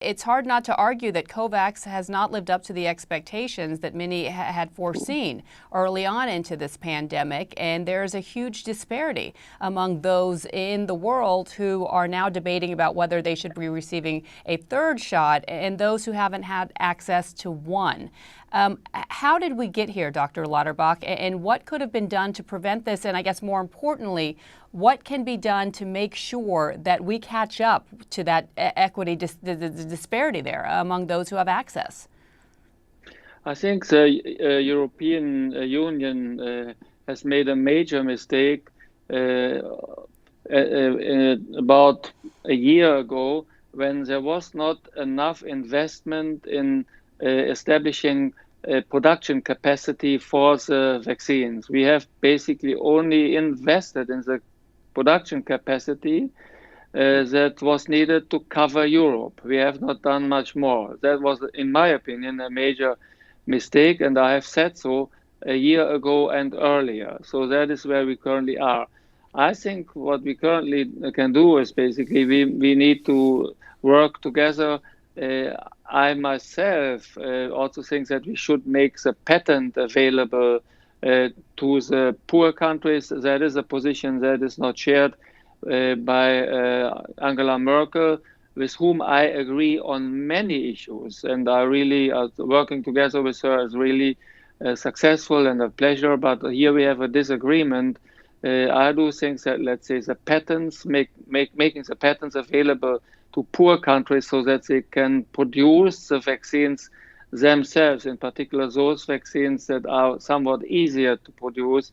It's hard not to argue that COVAX has not lived up to the expectations that many had foreseen early on into this pandemic, and there's a huge disparity among those in the world who are now debating about whether they should be receiving a third shot and those who haven't had access to one. How did we get here, Dr. Lutterbach, and what could have been done to prevent this? And I guess more importantly, what can be done to make sure that we catch up to that equity, the disparity there among those who have access? I think the European Union has made a major mistake about a year ago when there was not enough investment in establishing production capacity for the vaccines. We have basically only invested in the production capacity that was needed to cover Europe. We have not done much more. That was, in my opinion, a major mistake, and I have said so a year ago and earlier. So that is where we currently are. I think what we currently can do is basically we need to work together. I myself also think that we should make the patent available to the poor countries. That is a position that is not shared by Angela Merkel, with whom I agree on many issues. And I really, working together with her is really successful and a pleasure. But here we have a disagreement. I do think that, let's say, the patents, making the patents available to poor countries so that they can produce the vaccines themselves, in particular those vaccines that are somewhat easier to produce.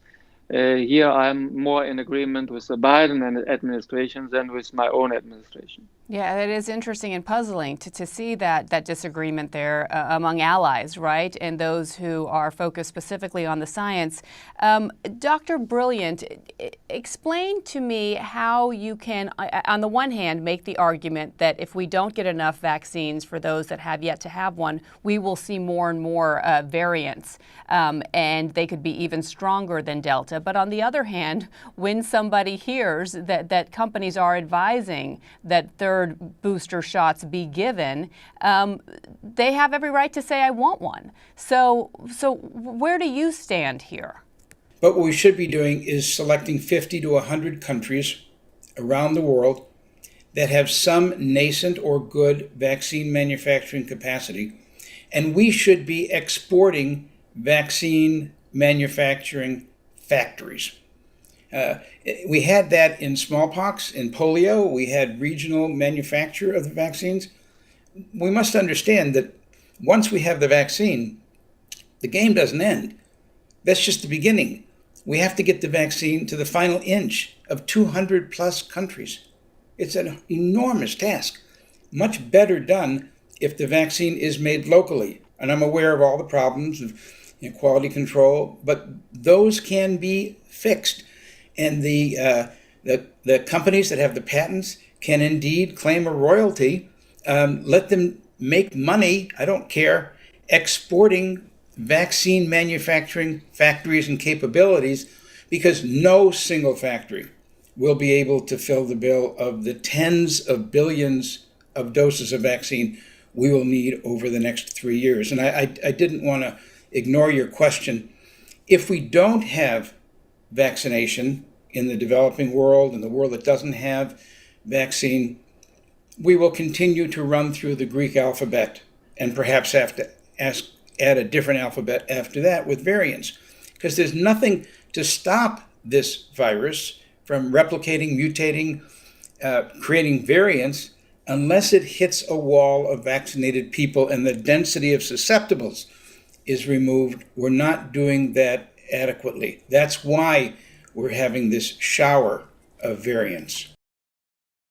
Here I'm more in agreement with the Biden administration than with my own administration. Yeah, it is interesting and puzzling to see that disagreement there among allies, right? And those who are focused specifically on the science. Dr. Brilliant, explain to me how you can, on the one hand, make the argument that if we don't get enough vaccines for those that have yet to have one, we will see more and more variants, and they could be even stronger than Delta. But on the other hand, when somebody hears that companies are advising that third booster shots be given, they have every right to say, I want one. So where do you stand here? But what we should be doing is selecting 50 to 100 countries around the world that have some nascent or good vaccine manufacturing capacity, and we should be exporting vaccine manufacturing factories. We had that in smallpox, in polio. We had regional manufacture of the vaccines. We must understand that once we have the vaccine, the game doesn't end. That's just the beginning. We have to get the vaccine to the final inch of 200 plus countries. It's an enormous task. Much better done if the vaccine is made locally. And I'm aware of all the problems of quality control, but those can be fixed. And the companies that have the patents can indeed claim a royalty. Let them make money, I don't care, exporting vaccine manufacturing factories and capabilities, because no single factory will be able to fill the bill of the tens of billions of doses of vaccine we will need over the next 3 years. And I didn't want to ignore your question. If we don't have vaccination in the developing world, in the world that doesn't have vaccine, we will continue to run through the Greek alphabet and perhaps have to add a different alphabet after that with variants, because there's nothing to stop this virus from replicating, mutating, creating variants unless it hits a wall of vaccinated people and the density of susceptibles is removed. We're not doing that adequately. That's why we're having this shower of variants.